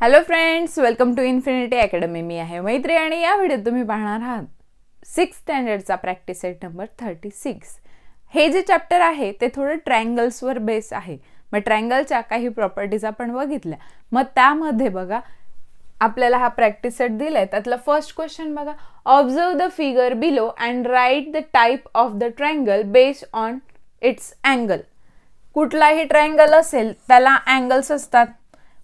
Hello friends, welcome to Infinity Academy. मी आहे मैत्री आणि या व्हिडिओत तुम्ही पाहणार आहात 6th स्टँडर्डचा प्रॅक्टिस सेट नंबर 36. हे जे चॅप्टर आहे ते थोडं ट्रायंगल्सवर बेस आहे. मग ट्रायंगलच्या काही प्रॉपर्टीज आपण बघितल्या. मग त्यामध्ये बघा आपल्याला हा प्रॅक्टिस सेट दिलाय. त्यातला फर्स्ट क्वेश्चन बघा, observe the figure below and write the type of the triangle based on it's angle. कुठलाही ट्रायंगल असेल त्याला अँगल्स असतात.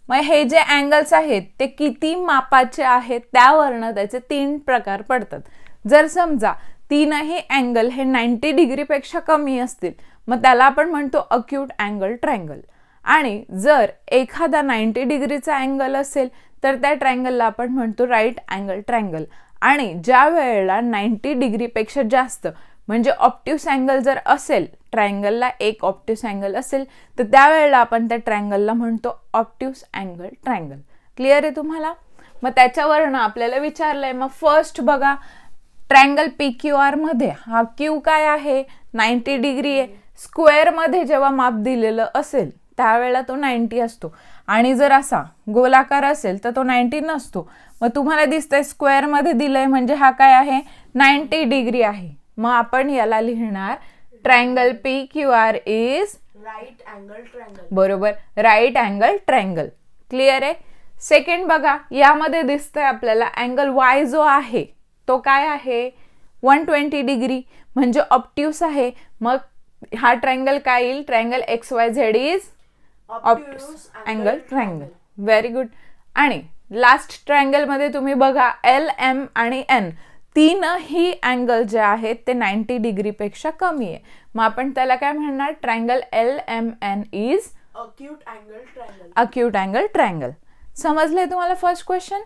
मग हे जे अँगल्स आहेत ते किती मापाचे आहेत त्यावरनं त्याचे 3 प्रकार पडतात. जर समजा तीनही अँगल हे 90 डिग्रीपेक्षा कमी असतील मग त्याला आपण म्हणतो अक्यूट अँगल ट्रायंगल. आणि जर एखादा 90 डिग्रीचा अँगल असेल तर त्या ट्रायंगलला आपण म्हणतो राईट अँगल ट्रायंगल. आणि ज्या वेळेला 90 डिग्रीपेक्षा जास्त म्हणजे ऑप्ट्यूस अँगल जर असेल, ट्रायंगलला एक ऑप्ट्यूस अँगल असेल तर त्यावेळेला आपण त्या ट्रायंगलला म्हणतो ऑप्ट्यूस अँगल ट्रायंगल. क्लिअर आहे तुम्हाला? मग त्याच्यावरनं आपल्याला विचारलंय. मग फर्स्ट बघा, ट्रायंगल PQR मध्ये हा क्यू काय आहे? 90 डिग्री आहे. स्क्वेअर मध्ये जेव्हा माप दिलेलं असेल त्यावेळेला तो 90 असतो. आणि जर असा गोलाकार असेल तर तो 90 नसतो. मग तुम्हाला दिसतंय स्क्वेअर मध्ये दिलंय म्हणजे हा काय आहे? 90 डिग्री आहे. मग आपण याला लिहिणार triangle PQR is right angle triangle. बरोबर, राईट अँगल ट्रायंगल. क्लिअर आहे? सेकंड बघा, यामध्ये दिसतंय आपल्याला अँगल Y जो आहे तो काय आहे? 120 डिग्री म्हणजे ऑप्ट्यूस आहे. मग हा ट्रायंगल काय येईल? Triangle XYZ is obtuse angle triangle. Very good. आणि लास्ट ट्रायंगल मध्ये तुम्ही बघा LM आणि N तीनही अँगल जे आहेत ते 90 डिग्री पेक्षा कमी आहे. मग आपण त्याला काय म्हणणार? Triangle LMN is acute angle triangle. Acute angle triangle. समजलंय तुम्हाला फर्स्ट क्वेश्चन?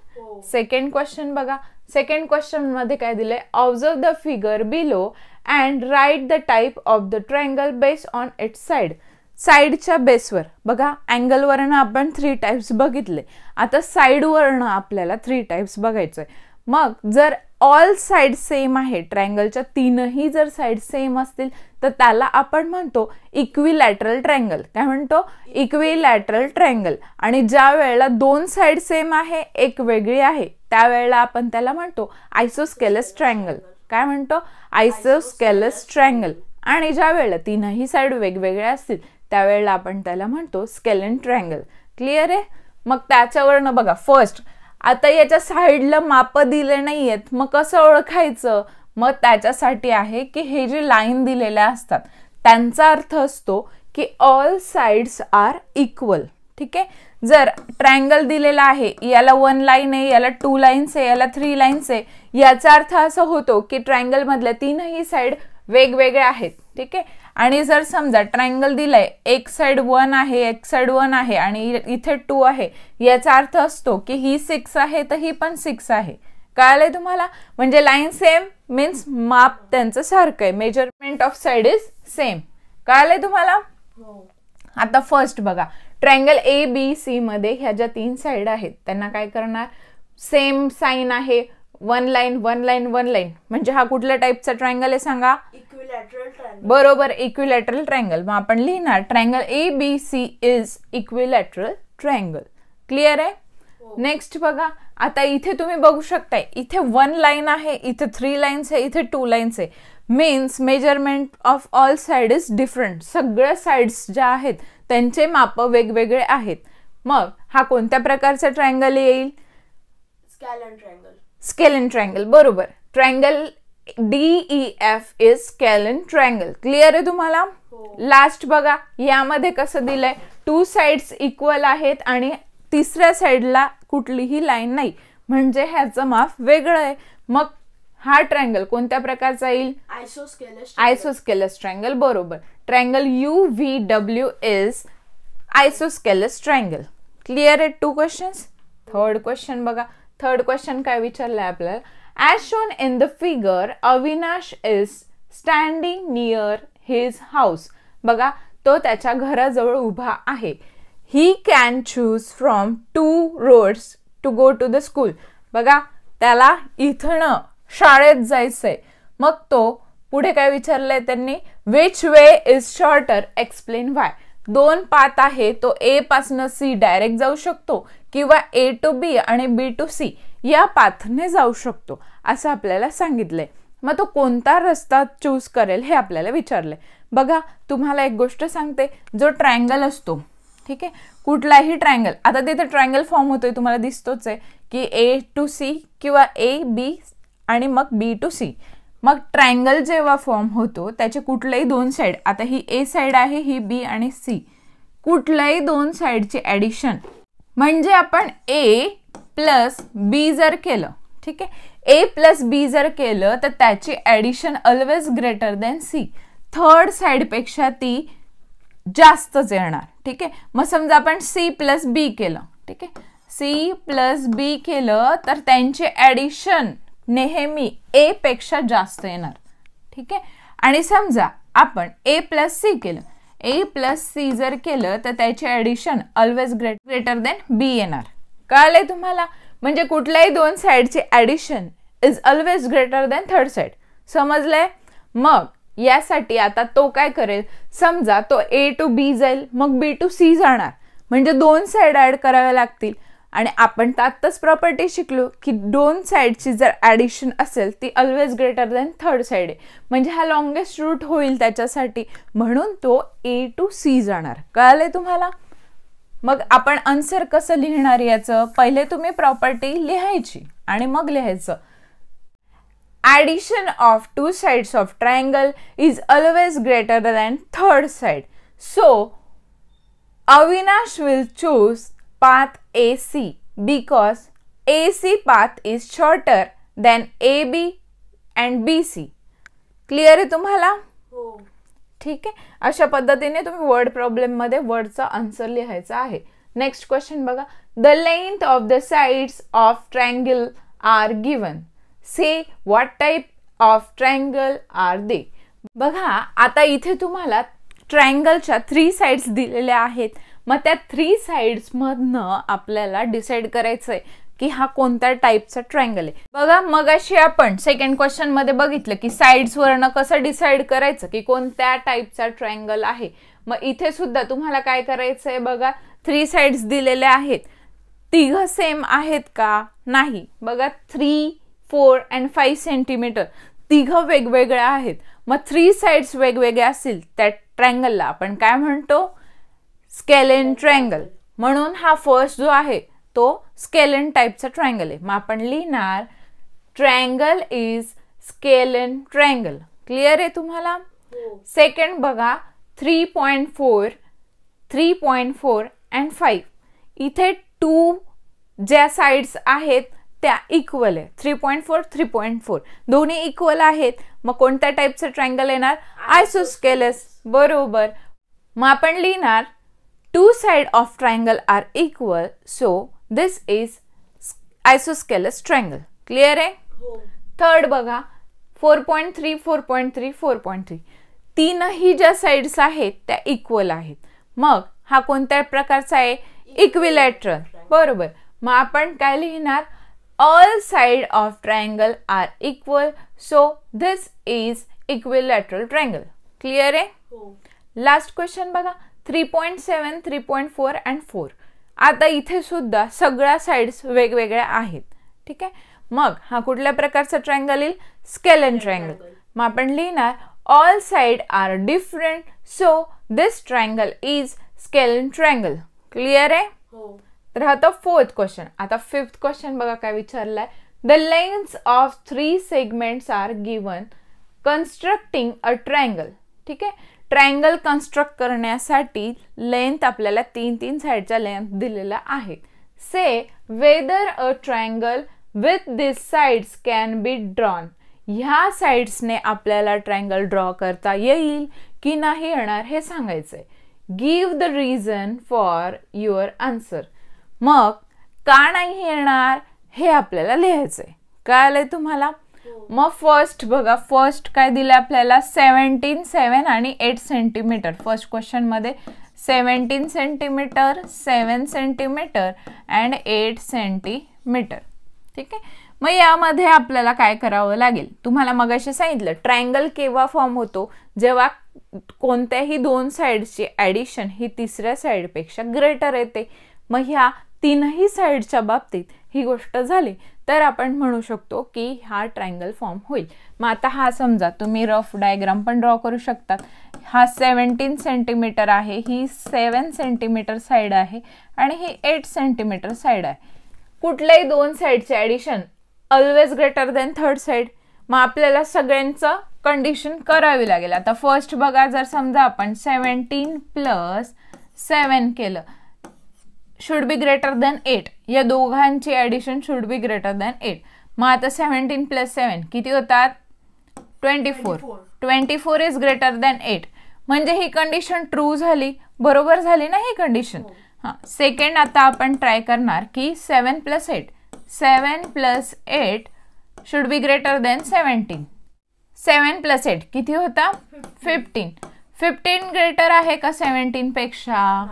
सेकंड क्वेश्चन बघा. सेकंड क्वेश्चन मध्ये काय दिलंय? Observe the figure below and write the type of the triangle based on its side. साइडच्या बेसवर बघा, अँगल वरनं आपण 3 टाइप्स बघितले. आता साइड वरनं आपल्याला 3 टाइप्स बघायचंय. मग जर ऑल साइड सेम आहे, ट्रायंगलच्या तीनही जर साइड सेम असतील तर त्याला आपण म्हणतो इक्विलॅटरल ट्रायंगल. काय म्हणतो? Equilateral triangle. आणि ज्या वेळेला 2 साइड सेम आहे, एक वेगळी आहे, त्यावेळेला आपण त्याला म्हणतो आयसोस्केलस ट्रायंगल. काय म्हणतो? आयसोस्केलस ट्रायंगल. आणि ज्या वेळेला तीनही साइड वेगवेगळ्या असतील त्यावेळेला आपण त्याला म्हणतो स्केलेन ट्रायंगल. क्लिअर आहे? मग त्याच्यावरनं बघा फर्स्ट, आता याच्या साईडला माप दिले नाहीयेत मग कसं ओळखायचं? मग त्याच्यासाठी आहे की हे जे लाईन दिलेल्या असतात त्यांचा अर्थ असतो की ऑल साइड्स आर इक्वल. ठीक आहे? जर ट्रायंगल दिलेला आहे, याला 1 लाईन आहे, याला 2 लाईन्स आहे, याला 3 लाईन्स आहे, याचा अर्थ असा होतो की ट्रायंगल मधल्या तीनही साइड वेगवेगळे आहेत. ठीक आहे? आणि जर समजा ट्रायंगल दिलाय, एक साइड 1 आहे, एक साइड 1 आहे आणि इथे 2 आहे, याचा अर्थ असतो की ही 6 आहे तर ही पण 6 आहे. कळालंय तुम्हाला? म्हणजे लाईन सेम मीन्स माप त्यांचं सारखं आहे. Measurement of side is same. कळालंय तुम्हाला? आता फर्स्ट बघा, ट्रायंगल ABC मध्ये ह्या ज्या 3 साइड आहेत त्यांना काय करणार? सेम साइन आहे, 1 लाईन 1 लाईन 1 लाईन. म्हणजे हा कुठल्या टाइपचा ट्रायंगल आहे सांगा? Equilateral triangle. बरोबर, इक्विलॅटरल ट्रायंगल. मग आपण लिहिणार triangle ABC is equilateral triangle. Clear आहे? नेक्स्ट बघा, आता इथे तुम्ही बघू शकताय, इथे 1 लाईन आहे, इथे 3 लाईन्स आहे, इथे 2 लाईन्स आहे. Means measurement of all side is different. सगळ्या साइड्स ज्या आहेत त्यांचे माप वेगवेगळे आहेत. मग हा कोणत्या प्रकारचा ट्रायंगल येईल? Scalene triangle. Scalene triangle. बरोबर. Triangle DEF is scalene triangle. Clear आहे तुम्हाला? लास्ट बघा, यामध्ये कसं दिलंय? 2 साइड्स इक्वल आहेत आणि तिसऱ्या साइडला कुठलीही लाईन नाही म्हणजे ह्याचं माप वेगळं आहे. मग हा ट्रायंगल कोणत्या प्रकारचा येईल? आयसोस्केलस. Isosceles triangle. बरोबर. Triangle UVW is isosceles triangle. Clear आहे? 2 क्वेश्चन्स. थर्ड क्वेश्चन बघा. थर्ड क्वेश्चन काय विचारलंय आपल्याला? As shown in the figure, Avinash is standing near his house. बघा, तो त्याच्या घराजवळ उभा आहे. He can choose from 2 roads to go to the school. बघा, त्याला इथनं शाळेत जायचंय. मग तो पुढे काय विचारलंय त्यांनी? Which way is shorter? Explain why. 2 path आहे, तो A पासून C डायरेक्ट जाऊ शकतो किंवा A to B आणि B to C या पाथने जाऊ शकतो असं आपल्याला सांगितलंय. मग तो कोणता रस्ता चूज करेल हे आपल्याला विचारलंय. बघा तुम्हाला एक गोष्ट सांगते, जो ट्रायंगल असतो, ठीक आहे, कुठलाही ट्रायंगल, आता तिथे ट्रायंगल फॉर्म होतोय तुम्हाला दिसतोच आहे की A to C किंवा A B आणि मग B to C. मग ट्रायंगल जेव्हा फॉर्म होतो त्याचे कुठल्याही दोन साइड, आता ही A साइड आहे, ही B आणि C, कुठल्याही दोन साइडची ऍडिशन म्हणजे आपण A प्लस B जर केलं, ठीक आहे, A प्लस B जर केलं तर त्याची addition always greater then C. Third side पेक्षा ती जास्तच येणार. ठीक आहे, मग समजा आपण C प्लस B केलं, ठीक आहे, C प्लस B केलं तर त्यांची ऍडिशन नेहमी A पेक्षा जास्त येणार. ठीक आहे, आणि समजा आपण A प्लस C केलं, A प्लस C जर केलं तर त्याची addition always greater than B येणार. कळलंय तुम्हाला? म्हणजे कुठल्याही दोन साइडची addition is always greater than third side. समजलंय? मग यासाठी आता तो काय करेल, समजा तो A to B जाईल, मग B to C जाणार, म्हणजे दोन साइड ऍड कराव्या लागतील. आणि आपण त्यातच प्रॉपर्टी शिकलो की दोन साइडची जर ऍडिशन असेल ती always greater than third side आहे, म्हणजे हा लॉंगेस्ट रूट होईल त्याच्यासाठी, म्हणून तो A to C जाणार. कळलंय तुम्हाला? मग आपण आन्सर कसं लिहिणार याचं, पहिले तुम्ही प्रॉपर्टी लिहायची आणि मग लिहायचं addition of two sides of triangle is always greater than third side. So Avinash will choose path AC because AC path is shorter than AB and BC. Clear आहे तुम्हाला? हो. ठीक आहे, अशा पद्धतीने तुम्ही वर्ड प्रॉब्लेम मध्ये वर्डचा आन्सर लिहायचा आहे. नेक्स्ट क्वेश्चन बघा. The length of the sides of triangle are given. Say what type of triangle are they. बघा आता इथे तुम्हाला ट्रायंगलच्या 3 साइड्स दिलेल्या आहेत. मग त्या 3 साइड्स मधनं आपल्याला डिसाइड करायचंय की हा कोणत्या टाइपचा ट्रायंगल आहे. बघा मगाशी आपण सेकंड क्वेश्चन मध्ये बघितलं की साइड्स वरनं कसं डिसाइड करायचं की कोणत्या टाइपचा ट्रायंगल आहे. मग इथे सुद्धा तुम्हाला काय करायचंय, बघा 3 साइड्स दिलेल्या आहेत, तिघ सेम आहेत का? नाही. बघा 3, 4 and 5 सेंटीमीटर तिघ वेगवेगळ्या आहेत. मग 3 साइड्स वेगवेगळ्या असतील त्या ट्रायंगलला आपण काय म्हणतो? Scalene triangle. म्हणून हा फर्स्ट जो आहे तो स्केलेन टाइपचा ट्रायंगल आहे. मग आपण लिहिणार triangle is scalene triangle. Clear आहे तुम्हाला? सेकंड बघा 3.4, 3.4 and 5. इथे 2 ज्या साइड्स आहेत त्या इक्वल आहे. 3.4, 3.4 दोन्ही इक्वल आहेत. मग कोणत्या टाइपचं ट्रायंगल येणार? आयसोस्केलस. बरोबर. मग आपण लिहिणार two sides of triangle are equal, so this is isosceles triangle. Clear आहे? थर्ड बघा 4.3, 4.3, 4.3 तीनही ज्या साइड्स आहेत त्या इक्वल आहेत. मग हा कोणत्या प्रकारचा आहे? इक्विलॅटरल. बरोबर. मग आपण काय लिहिणार? all side of triangle are equal, so this is equilateral triangle. Clear आहे? लास्ट क्वेश्चन बघा 3.7, 3.4 and 4. आता इथे सुद्धा सगळ्या साइड्स वेगवेगळ्या आहेत. ठीक आहे, मग हा कुठल्या प्रकारचा ट्रायंगल येईल? Scalene triangle. मग आपण लिहिणार all side are different, so this triangle is scalene triangle. Clear आहे? तर हा तो फोर्थ क्वेश्चन. आता फिफ्थ क्वेश्चन बघा काय विचारलाय. The lengths of 3 segments are given constructing a triangle. ठीक आहे, ट्रायंगल कन्स्ट्रक्ट करण्यासाठी लेंथ आपल्याला 3 साइडच्या लेंथ दिलेल्या आहेत. Say whether a triangle with this sides can be drawn. ह्या साइड्सने आपल्याला ट्रायंगल ड्रॉ करता येईल की नाही येणार हे सांगायचंय. Give the reason for your answer. मग का नाही येणार हे आपल्याला लिहायचंय. कळलंय तुम्हाला? मग फर्स्ट बघा, फर्स्ट काय दिलं आपल्याला? 17, 7 आणि 8 सेंटीमीटर. फर्स्ट क्वेश्चन मध्ये 17 सेंटीमीटर, 7 सेंटीमीटर अँड 8 सेंटीमीटर. ठीक आहे, मग यामध्ये आपल्याला काय करावं लागेल? तुम्हाला मगाशी सांगितलं ट्रायंगल केव्हा फॉर्म होतो? जेव्हा कोणत्याही 2 साइडची ऍडिशन ही तिसऱ्या साइडपेक्षा ग्रेटर येते. मग ह्या तीनही साईडच्या बाबतीत ही गोष्ट झाली तर आपण म्हणू शकतो की हा ट्रायंगल फॉर्म होईल. मग आता हा समजा तुम्ही रफ डायग्राम पण ड्रॉ करू शकतात. हा 17 सेंटीमीटर आहे, ही 7 सेंटीमीटर साईड आहे आणि ही 8 सेंटीमीटर साईड आहे. कुठल्याही दोन साईडचे addition always greater than third side. मग आपल्याला सगळ्यांचं कंडिशन करावी लागेल. आता फर्स्ट बघा, जर समजा आपण 17 प्लस 7 केलं, शुड बी ग्रेटर दॅन 8. या दोघांची addition should be greater than 8. मग आता 17 प्लस 7 किती होतात? 24. 24 इज ग्रेटर दॅन 8. म्हणजे ही कंडिशन ट्रू झाली, बरोबर झाली ना ही कंडिशन. हां, सेकंड आता आपण ट्राय करणार की 7 plus 8. 7 plus 8 should be greater than 17. 7 plus 8 किती होता? 15. 15 ग्रेटर आहे का 17 पेक्षा?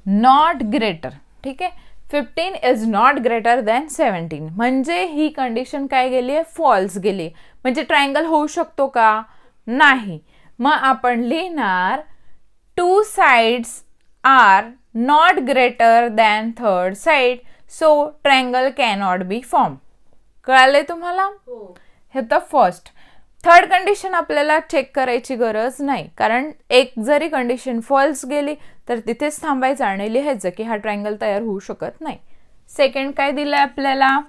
Not greater. ठीक आहे, 15 इज नॉट ग्रेटर दॅन 17. म्हणजे ही कंडिशन काय गेली आहे? फॉल्स गेली. म्हणजे ट्रायंगल होऊ शकतो का? नाही. मग आपण लिहिणार two sides are not greater than third side, so triangle cannot be form. कळाले तुम्हाला? हे तर फर्स्ट. थर्ड कंडिशन आपल्याला चेक करायची गरज नाही, कारण एक जरी कंडिशन फॉल्स गेली तर तिथेच थांबायचं आणि लिहायचं की हा ट्रायंगल तयार होऊ शकत नाही. सेकंड काय दिलंय आपल्याला?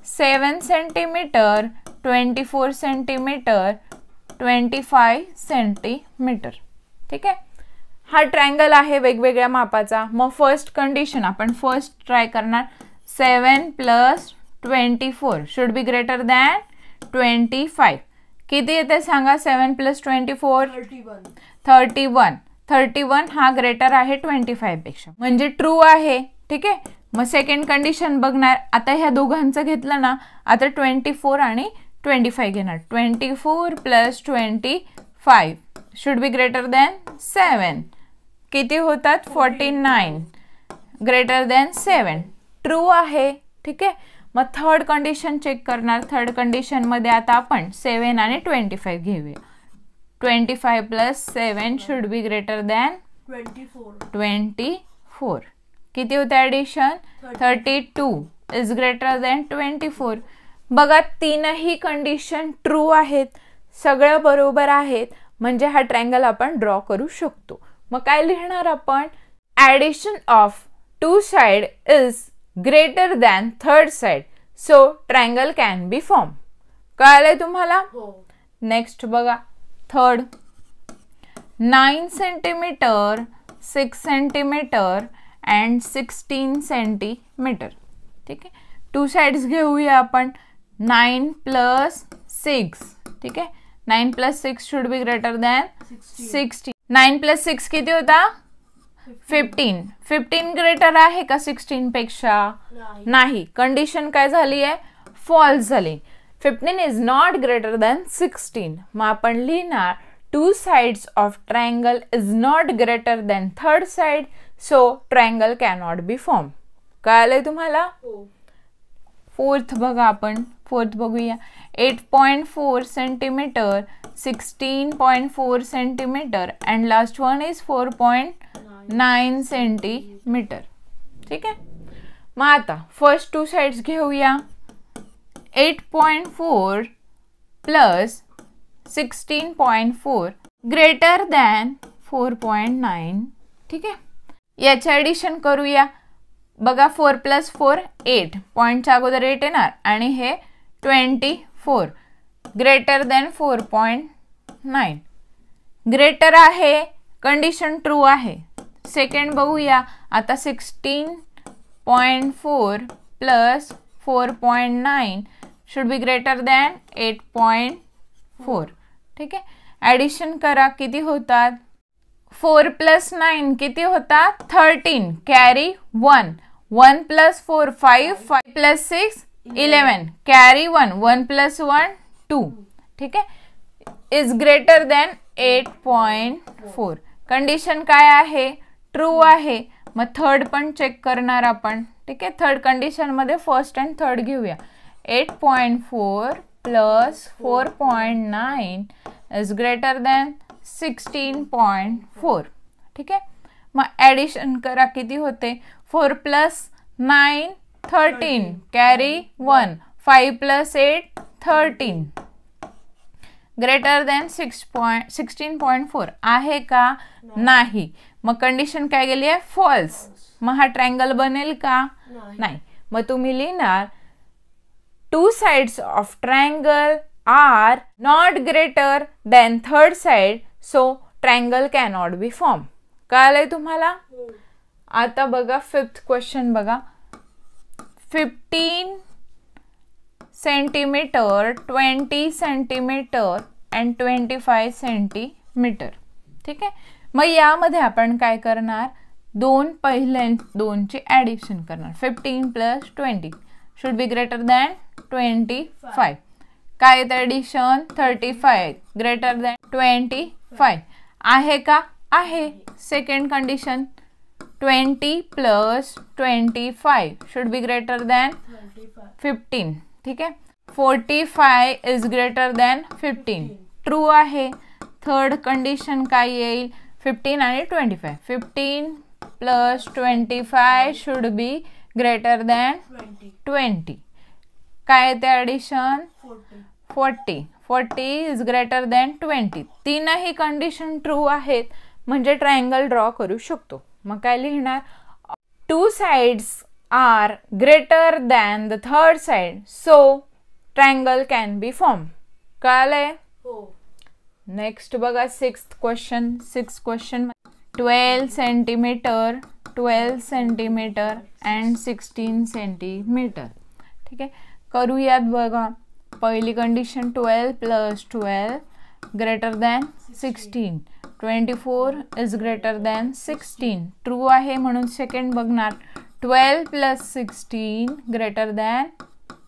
7 सेंटीमीटर, 24 सेंटीमीटर, 25 सेंटीमीटर. ठीक आहे, हा ट्रायंगल आहे वेगवेगळ्या मापाचा. मग फर्स्ट कंडिशन आपण फर्स्ट ट्राय करणार. 7 plus 24 should be greater than 25. किती येते सांगा? 7 प्लस 24 31. 31 हा ग्रेटर आहे 25 पेक्षा, म्हणजे ट्रू आहे. ठीक आहे, मग सेकंड कंडिशन बघणार. आता ह्या दोघांचं घेतलं ना, आता 24 आणि 25 घेणार. 24 plus 25 should be greater than 7. किती होतात? 49. Greater than 7. ट्रू आहे. ठीक आहे, मग थर्ड कंडिशन चेक करणार. थर्ड कंडिशन मध्ये आता आपण 7 आणि 25 घेऊया. 25 plus 7 should be greater than 24. किती होते ॲडिशन? 32 is greater than 24. बघा, तीनही कंडिशन ट्रू आहेत, सगळं बरोबर आहेत, म्हणजे हा ट्रायंगल आपण ड्रॉ करू शकतो. मग काय लिहिणार आपण? Addition of two side is greater than third side, so triangle can be form. कळालंय तुम्हाला? नेक्स्ट बघा, third. 9 centimetre, 6 centimetre and 16 centimetre. ठीक आहे, टू साइड्स घेऊया आपण. 9 प्लस 6. ठीक आहे, 9 plus 6 should be greater than 16. 9 plus 6 किती होता? 15. 15 ग्रेटर आहे का 16 पेक्षा? नाही. कंडिशन काय झाली आहे? फॉल्स झाली. 15 इज नॉट ग्रेटर दॅन 16. मग आपण लिहिणार two sides of triangle is not greater than third side, so triangle cannot be form. कळालंय तुम्हाला? फोर्थ बघा, आपण फोर्थ बघूया. 8.4 centimetre, 16.4 centimetre and last one is 4.9 centimetre. ठीक आहे, मग आता फर्स्ट टू साइड्स घेऊया. 8.4 प्लस 16.4 ग्रेटर दॅन 4.9. ठीक आहे, याचे ॲडिशन करूया. बघा, 4 प्लस 4 8. पॉईंटच्या अगोदर 8 येणार आणि हे 24 ग्रेटर दॅन 4.9. ग्रेटर आहे, कंडिशन ट्रू आहे. सेकंड बघूया आता. 16.4 plus 4.9 should be greater than 8.4. ठीक आहे, ॲडिशन करा. किती होतात? 4 प्लस 9 किती होतात? 13. Carry 1. 1 plus 4 5. 5 plus 6 11. Carry 1. 1 plus 1 2. ठीक आहे, इज ग्रेटर दॅन 8.4. कंडिशन काय आहे? ट्रू आहे. मग थर्ड पण चेक करणार आपण. ठीक आहे, थर्ड कंडिशन मध्ये फर्स्ट अँड थर्ड घेऊया. 8.4 प्लस 4.9 इज ग्रेटर दॅन 16.4. ठीक आहे, मग ॲडिशन करा. किती होते? 4 plus 9, 13. Carry 1. 5 plus 8, 13. Greater than 16.4 आहे का? नाही. मग कंडिशन काय गेली आहे? फॉल्स. मग हा ट्रायंगल बनेल का? नाही. मग तुम्ही लिहिणार two sides of triangle are not greater than third side, so triangle cannot be form. कळलंय तुम्हाला? आता बघा फिफ्थ क्वेश्चन बघा. 15 सेंटीमीटर, 20 सेंटीमीटर अँड 25 सेंटीमीटर. ठीक आहे. मग यामध्ये आपण काय करणार? पहिल्या दोनची ऍडिशन करणार. 15 plus 20 should be greater than 25. काय येतं ऍडिशन? 35 ग्रेटर दॅन 25 आहे का? आहे. Second condition 20 plus 25 should be greater than 15. ठीक आहे. 45 इज ग्रेटर दॅन 15. ट्रू आहे. थर्ड कंडिशन काय येईल? 15 आणि 25. 15 plus 25 should be greater than 20. काय येते ऍडिशन? 40. 40 is greater than 20. तीनही कंडिशन ट्रू आहेत म्हणजे ट्रायंगल ड्रॉ करू शकतो. मग काय लिहिणार? Two sides are greater than the third side, so triangle can be form. कळलंय? नेक्स्ट बघा sixth question. 12 centimetre, 12 centimetre and 16 centimetre. ठीक आहे. करूयात बघा. पहिली condition 12 plus 12 greater than 16. 24 is greater than 16. True आहे म्हणून सेकंड बघणार. 12 प्लस 16 ग्रेटर दॅन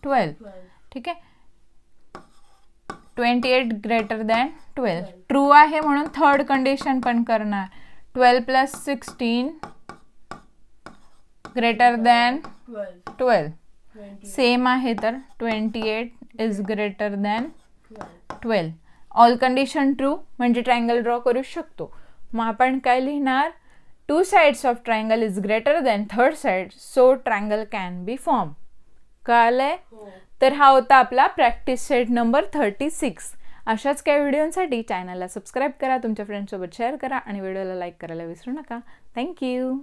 12. ठीक आहे. 28 ग्रेटर दॅन 12. ट्रू आहे म्हणून थर्ड कंडिशन पण करणार. 12 प्लस 16 ग्रेटर दॅन 12. सेम आहे तर 28 is greater than 12. All condition true म्हणजे ट्रायंगल ड्रॉ करू शकतो. मग आपण काय लिहिणार? Two sides of triangle is greater than third side, so triangle can be form. कळलंय? तर हा होता आपला प्रॅक्टिस सेट नंबर 36. अशाच काही व्हिडिओसाठी चॅनलला सबस्क्राईब करा, तुमच्या फ्रेंड्ससोबत शेअर करा आणि व्हिडिओला लाईक करायला विसरू नका. थँक्यू.